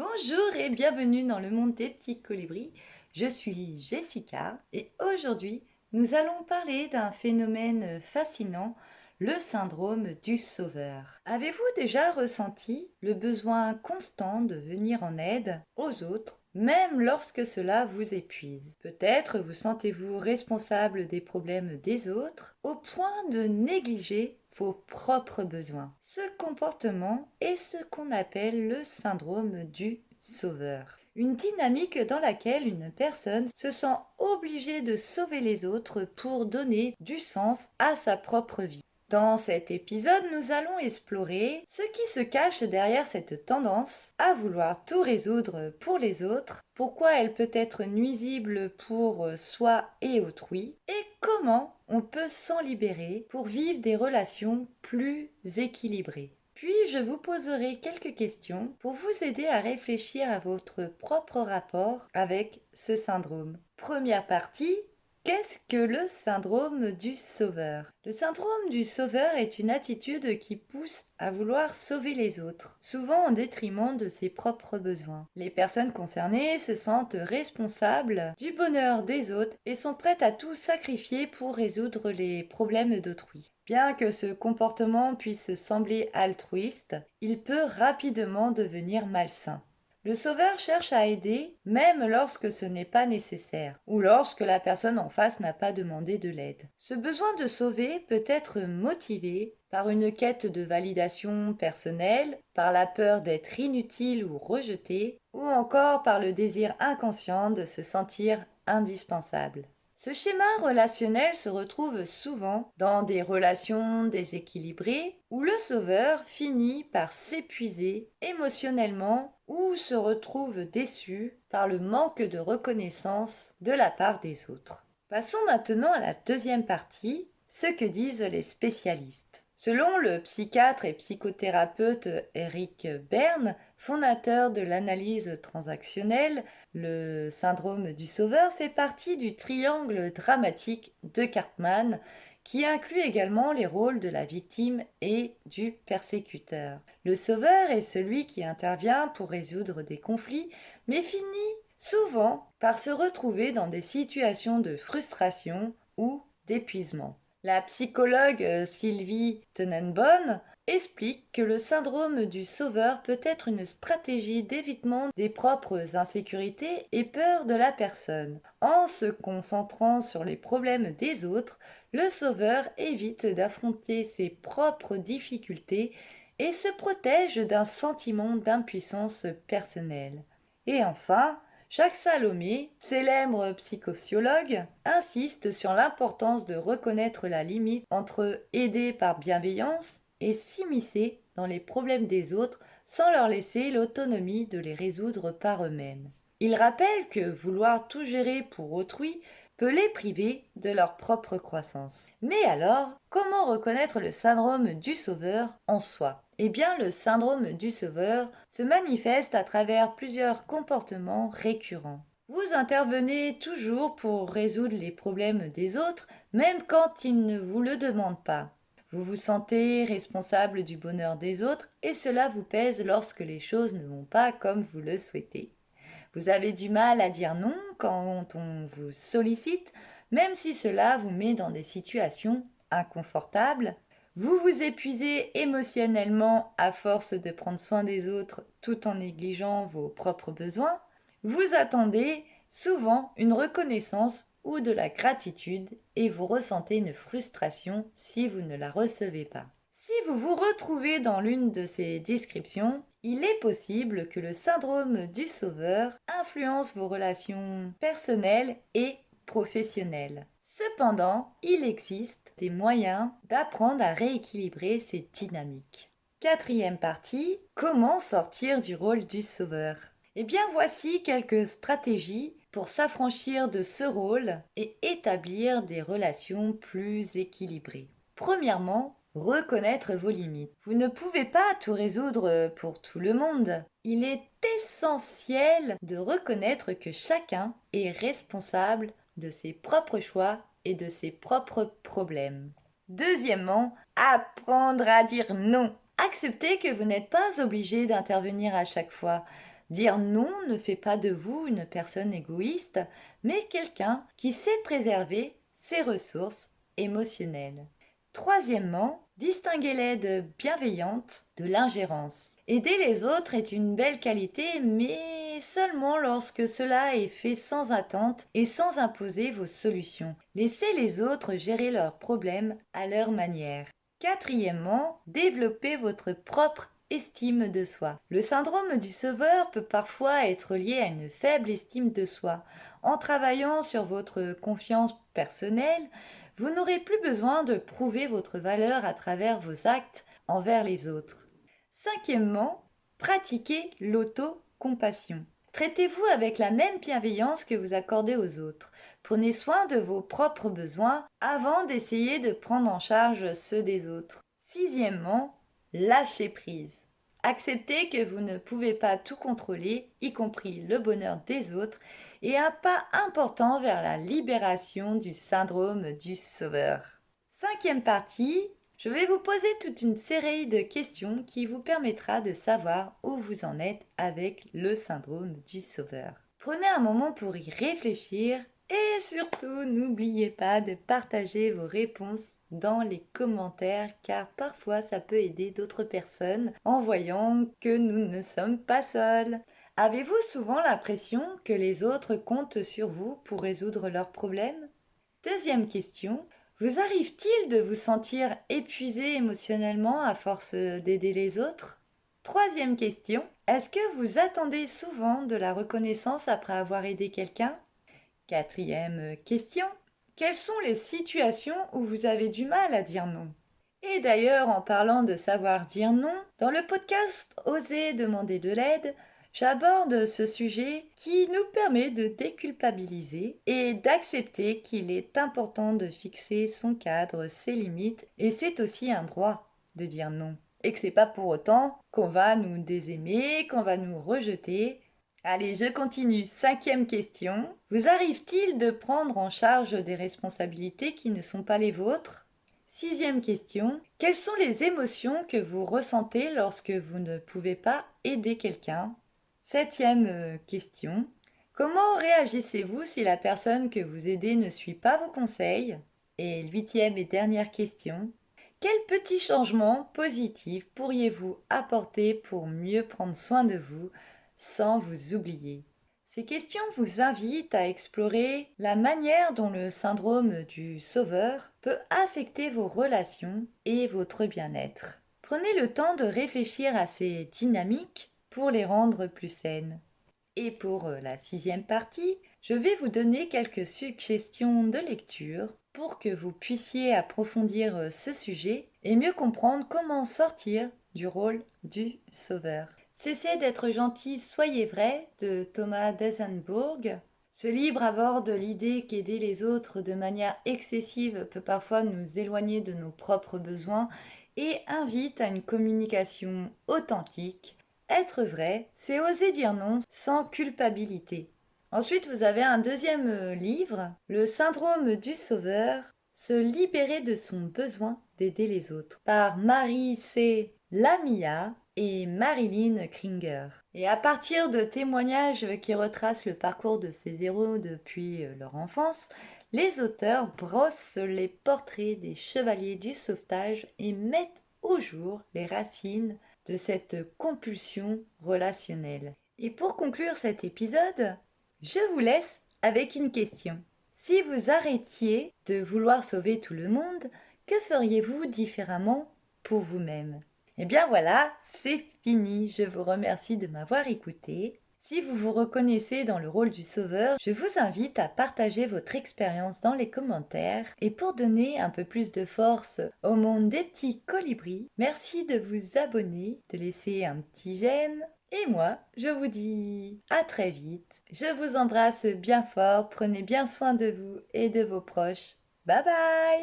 Bonjour et bienvenue dans le monde des petits colibris. Je suis Jessica et aujourd'hui nous allons parler d'un phénomène fascinant, le syndrome du sauveur. Avez-vous déjà ressenti le besoin constant de venir en aide aux autres, même lorsque cela vous épuise? Peut-être vous sentez-vous responsable des problèmes des autres au point de négliger vos propres besoins. Ce comportement est ce qu'on appelle le syndrome du sauveur. Une dynamique dans laquelle une personne se sent obligée de sauver les autres pour donner du sens à sa propre vie. Dans cet épisode, nous allons explorer ce qui se cache derrière cette tendance à vouloir tout résoudre pour les autres, pourquoi elle peut être nuisible pour soi et autrui, et comment on peut s'en libérer pour vivre des relations plus équilibrées. Puis je vous poserai quelques questions pour vous aider à réfléchir à votre propre rapport avec ce syndrome. Première partie, qu'est-ce que le syndrome du sauveur? Le syndrome du sauveur est une attitude qui pousse à vouloir sauver les autres, souvent en détriment de ses propres besoins. Les personnes concernées se sentent responsables du bonheur des autres et sont prêtes à tout sacrifier pour résoudre les problèmes d'autrui. Bien que ce comportement puisse sembler altruiste, il peut rapidement devenir malsain. Le sauveur cherche à aider même lorsque ce n'est pas nécessaire ou lorsque la personne en face n'a pas demandé de l'aide. Ce besoin de sauver peut être motivé par une quête de validation personnelle, par la peur d'être inutile ou rejeté, ou encore par le désir inconscient de se sentir indispensable. Ce schéma relationnel se retrouve souvent dans des relations déséquilibrées où le sauveur finit par s'épuiser émotionnellement ou se retrouve déçu par le manque de reconnaissance de la part des autres. Passons maintenant à la deuxième partie, ce que disent les spécialistes. Selon le psychiatre et psychothérapeute Eric Berne, fondateur de l'analyse transactionnelle, le syndrome du sauveur fait partie du triangle dramatique de Cartman, qui inclut également les rôles de la victime et du persécuteur. Le sauveur est celui qui intervient pour résoudre des conflits, mais finit souvent par se retrouver dans des situations de frustration ou d'épuisement. La psychologue Sylvie Tenenbaum explique que le syndrome du sauveur peut être une stratégie d'évitement des propres insécurités et peurs de la personne. En se concentrant sur les problèmes des autres, le sauveur évite d'affronter ses propres difficultés et se protège d'un sentiment d'impuissance personnelle. Et enfin, Jacques Salomé, célèbre psychosociologue, insiste sur l'importance de reconnaître la limite entre aider par bienveillance et s'immiscer dans les problèmes des autres sans leur laisser l'autonomie de les résoudre par eux-mêmes. Il rappelle que vouloir tout gérer pour autrui peut les priver de leur propre croissance. Mais alors, comment reconnaître le syndrome du sauveur en soi? Eh bien, le syndrome du sauveur se manifeste à travers plusieurs comportements récurrents. Vous intervenez toujours pour résoudre les problèmes des autres, même quand ils ne vous le demandent pas. Vous vous sentez responsable du bonheur des autres et cela vous pèse lorsque les choses ne vont pas comme vous le souhaitez. Vous avez du mal à dire non quand on vous sollicite, même si cela vous met dans des situations inconfortables. Vous vous épuisez émotionnellement à force de prendre soin des autres tout en négligeant vos propres besoins. Vous attendez souvent une reconnaissance ou de la gratitude et vous ressentez une frustration si vous ne la recevez pas. Si vous vous retrouvez dans l'une de ces descriptions, il est possible que le syndrome du sauveur influence vos relations personnelles et professionnelles. Cependant, il existe des moyens d'apprendre à rééquilibrer ces dynamiques. Quatrième partie, comment sortir du rôle du sauveur? Eh bien, voici quelques stratégies pour s'affranchir de ce rôle et établir des relations plus équilibrées. Premièrement, reconnaître vos limites. Vous ne pouvez pas tout résoudre pour tout le monde. Il est essentiel de reconnaître que chacun est responsable de ses propres choix et de ses propres problèmes. Deuxièmement, apprendre à dire non. Acceptez que vous n'êtes pas obligé d'intervenir à chaque fois. Dire non ne fait pas de vous une personne égoïste, mais quelqu'un qui sait préserver ses ressources émotionnelles. Troisièmement, distinguer l'aide bienveillante de l'ingérence. Aider les autres est une belle qualité, mais seulement lorsque cela est fait sans attente et sans imposer vos solutions. Laissez les autres gérer leurs problèmes à leur manière. Quatrièmement, développez votre propre estime de soi. Le syndrome du sauveur peut parfois être lié à une faible estime de soi. En travaillant sur votre confiance personnelle, vous n'aurez plus besoin de prouver votre valeur à travers vos actes envers les autres. Cinquièmement, pratiquez l'autocompassion. Traitez-vous avec la même bienveillance que vous accordez aux autres. Prenez soin de vos propres besoins avant d'essayer de prendre en charge ceux des autres. Sixièmement, lâchez prise. Acceptez que vous ne pouvez pas tout contrôler, y compris le bonheur des autres, et un pas important vers la libération du syndrome du sauveur. Cinquième partie, je vais vous poser toute une série de questions qui vous permettra de savoir où vous en êtes avec le syndrome du sauveur. Prenez un moment pour y réfléchir et surtout n'oubliez pas de partager vos réponses dans les commentaires car parfois ça peut aider d'autres personnes en voyant que nous ne sommes pas seuls. Avez-vous souvent l'impression que les autres comptent sur vous pour résoudre leurs problèmes? Deuxième question, vous arrive-t-il de vous sentir épuisé émotionnellement à force d'aider les autres? Troisième question, est-ce que vous attendez souvent de la reconnaissance après avoir aidé quelqu'un? Quatrième question, quelles sont les situations où vous avez du mal à dire non? Et d'ailleurs, en parlant de savoir dire non, dans le podcast Oser demander de l'aide, j'aborde ce sujet qui nous permet de déculpabiliser et d'accepter qu'il est important de fixer son cadre, ses limites, et c'est aussi un droit de dire non. Et que c'est pas pour autant qu'on va nous désaimer, qu'on va nous rejeter. Allez, je continue. Cinquième question. Vous arrive-t-il de prendre en charge des responsabilités qui ne sont pas les vôtres? Sixième question. Quelles sont les émotions que vous ressentez lorsque vous ne pouvez pas aider quelqu'un? Septième question. Comment réagissez-vous si la personne que vous aidez ne suit pas vos conseils? Et huitième et dernière question. Quels petits changements positifs pourriez-vous apporter pour mieux prendre soin de vous sans vous oublier? Ces questions vous invitent à explorer la manière dont le syndrome du sauveur peut affecter vos relations et votre bien-être. Prenez le temps de réfléchir à ces dynamiques pour les rendre plus saines. Et pour la sixième partie, je vais vous donner quelques suggestions de lecture pour que vous puissiez approfondir ce sujet et mieux comprendre comment sortir du rôle du sauveur. Cessez d'être gentil, soyez vrai de Thomas d'Eisenbourg. Ce livre aborde l'idée qu'aider les autres de manière excessive peut parfois nous éloigner de nos propres besoins et invite à une communication authentique. Être vrai, c'est oser dire non sans culpabilité. Ensuite, vous avez un deuxième livre, Le syndrome du sauveur, se libérer de son besoin d'aider les autres, par Marie C. Lamia et Marilyn Kringer. Et à partir de témoignages qui retracent le parcours de ces héros depuis leur enfance, les auteurs brossent les portraits des chevaliers du sauvetage et mettent au jour les racines de cette compulsion relationnelle. Et pour conclure cet épisode, je vous laisse avec une question. Si vous arrêtiez de vouloir sauver tout le monde, que feriez-vous différemment pour vous-même? Eh bien voilà, c'est fini. Je vous remercie de m'avoir écouté. Si vous vous reconnaissez dans le rôle du sauveur, je vous invite à partager votre expérience dans les commentaires. Et pour donner un peu plus de force au monde des petits colibris, merci de vous abonner, de laisser un petit j'aime. Et moi, je vous dis à très vite. Je vous embrasse bien fort, prenez bien soin de vous et de vos proches. Bye bye!